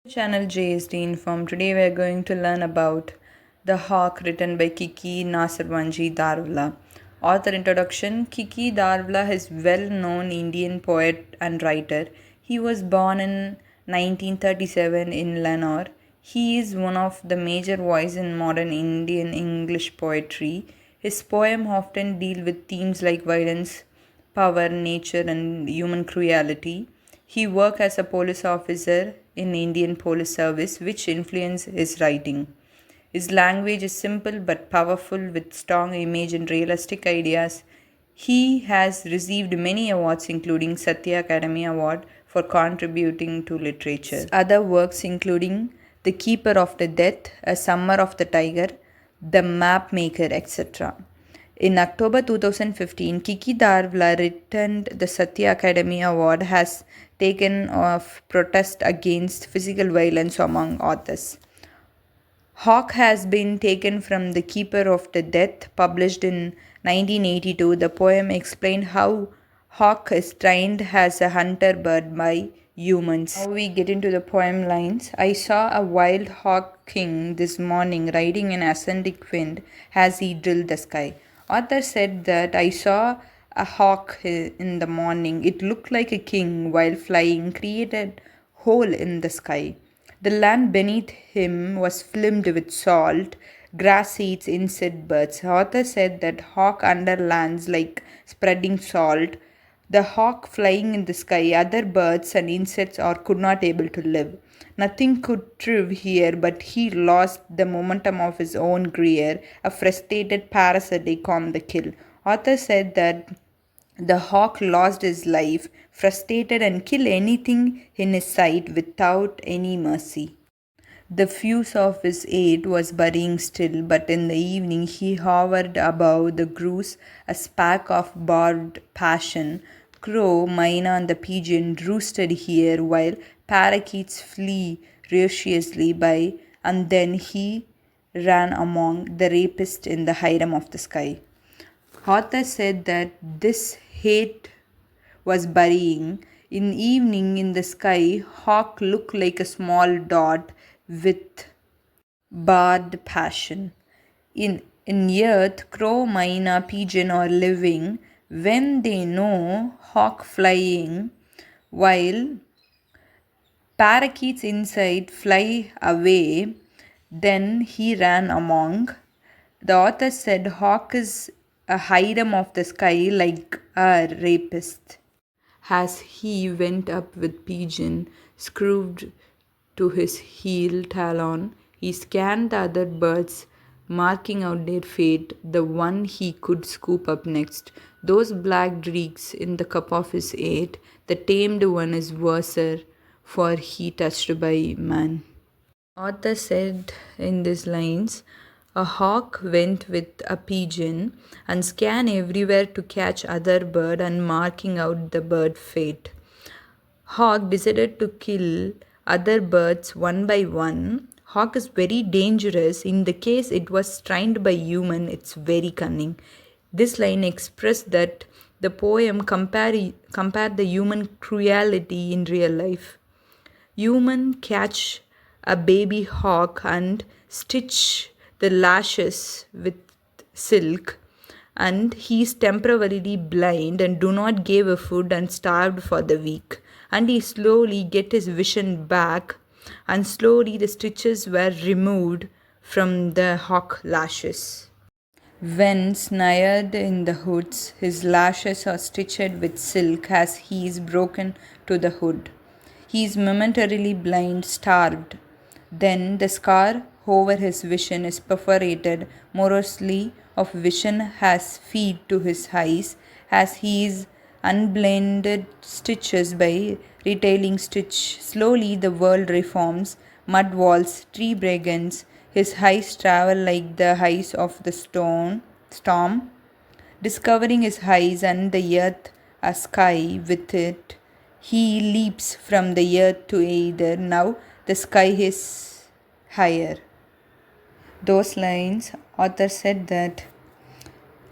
Channel JSD Inform. Today we are going to learn about The Hawk written by Kiki Nasirwanji Daruwalla. Author introduction. Kiki Daruwalla is well-known Indian poet and writer. He was born in 1937 in Lanore. He is one of the major voices in modern Indian English poetry. His poems often deal with themes like violence, power, nature, and human cruelty. He worked as a police officer in Indian Police Service, which influenced his writing. His language is simple but powerful with strong image and realistic ideas. He has received many awards including Satya Academy Award for contributing to literature. Other works including The Keeper of the Death, A Summer of the Tiger, The Map Maker, etc. In October 2015, Kiki Daruwalla returned the Satya Academy Award has taken of protest against physical violence among authors. Hawk has been taken from The Keeper of the Death, published in 1982. The poem explained how hawk is trained as a hunter bird by humans. Now we get into the poem lines. I saw a wild hawk king this morning riding an ascending wind as he drilled the sky. Author said that I saw a hawk in the morning. It looked like a king while flying, created hole in the sky. The land beneath him was filmed with salt, grass seeds, insect birds. Author said that hawk underlands like spreading salt. The hawk flying in the sky, other birds and insects are could not able to live. Nothing could thrive here, but he lost the momentum of his own career, a frustrated parasitic on the kill. Author said that the hawk lost his life, frustrated and killed anything in his sight without any mercy. The fuse of his eight was burning still, but in the evening he hovered above the grouse, a speck of barbed passion. Crow, myna, and the pigeon roosted here, while parakeets flee ruthlessly by, and then he ran among the rapists in the harem of the sky. Author said that this hate was burying. In evening in the sky, hawk looked like a small dot with barred passion. In earth, crow, myna, pigeon are living. When they know hawk flying, while parakeets inside fly away, then he ran among. The author said hawk is a harem of the sky like a rapist. As he went up with pigeon screwed to his heel talon, he scanned the other birds, marking out their fate, the one he could scoop up next. Those black dregs in the cup of his eight, the tamed one is worser, for he touched by man. Author said in these lines, a hawk went with a pigeon and scanned everywhere to catch other bird and marking out the bird fate. Hawk decided to kill other birds one by one. Hawk is very dangerous. In the case it was trained by human, it's very cunning. This line expressed that the poem compared the human cruelty in real life. Human catch a baby hawk and stitch the lashes with silk, and he is temporarily blind and do not give a food and starved for the week, and he slowly get his vision back, and slowly the stitches were removed from the hawk lashes. When snared in the hoods, his lashes are stitched with silk as he is broken to the hood. He is momentarily blind, starved. Then the scar over his vision is perforated morosely of vision has feed to his eyes as he is unblended stitches by retailing stitch. Slowly the world reforms, mud walls, tree brigands, his eyes travel like the eyes of the storm, discovering his eyes and the earth a sky with it. He leaps from the earth to either. Now the sky is higher. Those lines, author said that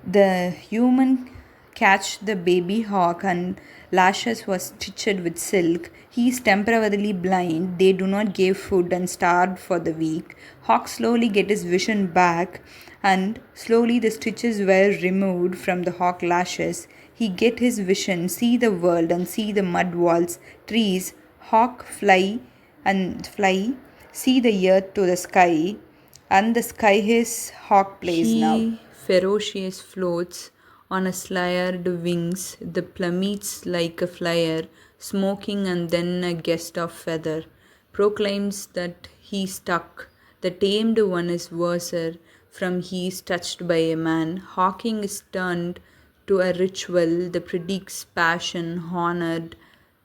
the human catch the baby hawk and lashes was stitched with silk. He is temporarily blind. They do not give food and starve for the week. Hawk slowly get his vision back, and slowly the stitches were removed from the hawk lashes. He get his vision, see the world and see the mud walls, trees. Hawk fly, see the earth to the sky, and the sky his hawk plays now. He ferocious floats on a slierred wings, the plummets like a flyer, smoking and then a guest of feather, proclaims that he stuck. The tamed one is worser from he is touched by a man. Hawking is turned to a ritual that predicts passion honored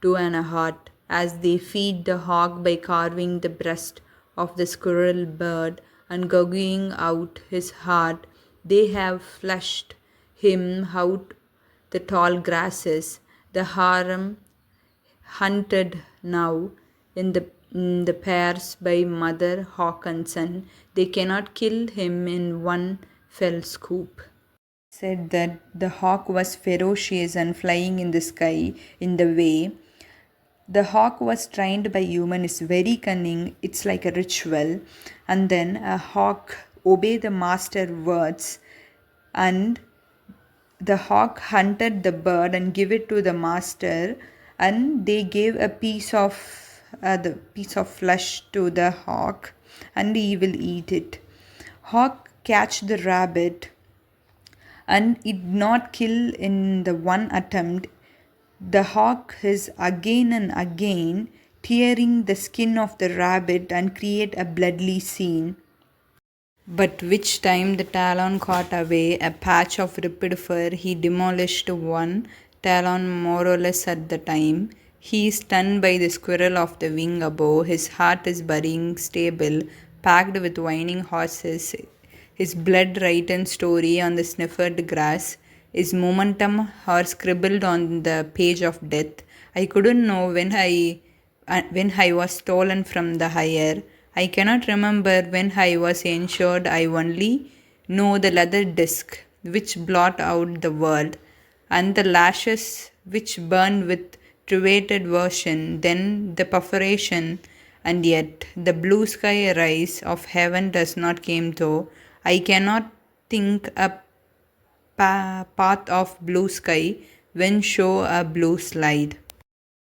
to an heart, as they feed the hawk by carving the breast of the squirrel bird and gouging out his heart. They have flushed him out the tall grasses. The harem hunted now in the pairs by mother hawk and son. They cannot kill him in one fell swoop. Said that the hawk was ferocious and flying in the sky in the way the hawk was trained by human is very cunning. It's like a ritual. And then a hawk obey the master words, and the hawk hunted the bird and give it to the master, and they gave a piece of flesh to the hawk, and he will eat it. Hawk catch the rabbit and it not kill in the one attempt. The hawk is again and again tearing the skin of the rabbit and create a bloody scene. But which time the talon caught away a patch of ripped fur, he demolished one talon more or less at the time. He is stunned by the squirrel of the wing above. His heart is burying stable, packed with whining horses. His blood-written story on the sniffered grass is momentum or scribbled on the page of death. I couldn't know when I was stolen from the hire. I cannot remember when I was insured. I only know the leather disc which blot out the world, and the lashes which burn with treated version, then the perforation, and yet the blue sky rise of heaven does not came though. I cannot think a path of blue sky when show a blue slide.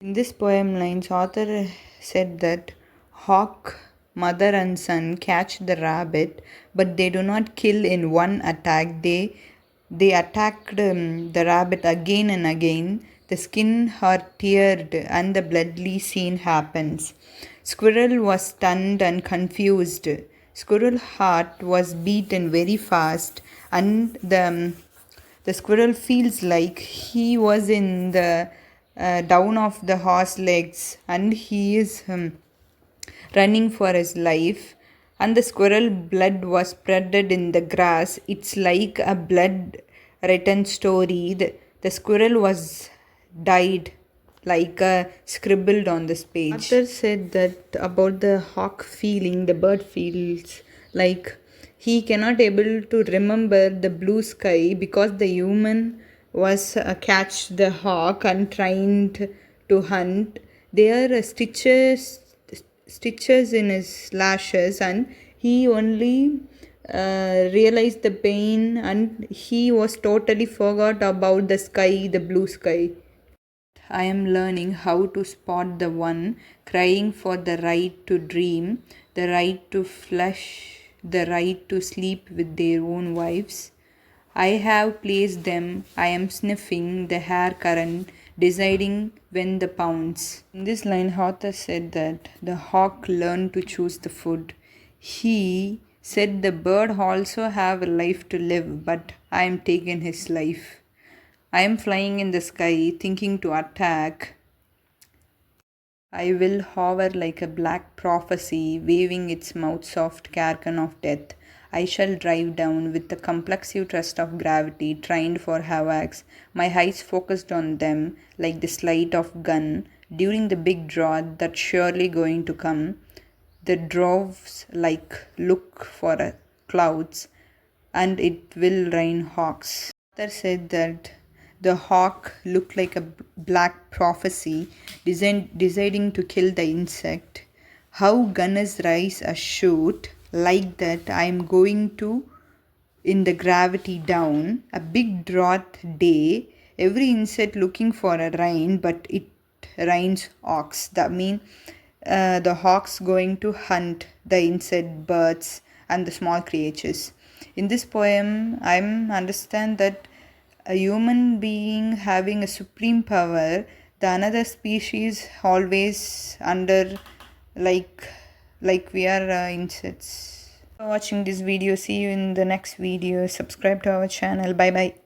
In this poem lines, author said that hawk, mother and son catch the rabbit, but they do not kill in one attack. They attacked the rabbit again and again. The skin are teared and the bloody scene happens. Squirrel was stunned and confused. Squirrel heart was beaten very fast, and the squirrel feels like he was in the down of the horse legs, and he is running for his life, and the squirrel blood was spreaded in the grass. It's like a blood written story. The squirrel was died like scribbled on this page. Author said that about the hawk feeling, the bird feels like he cannot able to remember the blue sky because the human was catch the hawk and trained to hunt. There are stitches in his lashes, and he only realized the pain, and he was totally forgot about the sky, the blue sky. I am learning how to spot the one crying for the right to dream, the right to flesh, the right to sleep with their own wives. I have placed them. I am sniffing the hair current, deciding when the pounds. In this line, author said that the hawk learned to choose the food. He said the bird also have a life to live, but I am taking his life. I am flying in the sky, thinking to attack. I will hover like a black prophecy, waving its mouth soft carcan of death. I shall drive down with the complexive thrust of gravity, trained for havocs, my eyes focused on them like the slide of gun during the big drought that's surely going to come. The droves like look for clouds, and it will rain hawks. Author said that The hawk looked like a black prophecy, deciding to kill the insect. How gunners rise a shoot like that I'm going to in the gravity down. A big drought day, every insect looking for a rain, but it rains hawks. That mean the hawks going to hunt the insect, birds, and the small creatures. In this poem, I understand that a human being having a supreme power, the another species always under like we are insects. For watching this video. See you in the next video. Subscribe to our channel. Bye bye.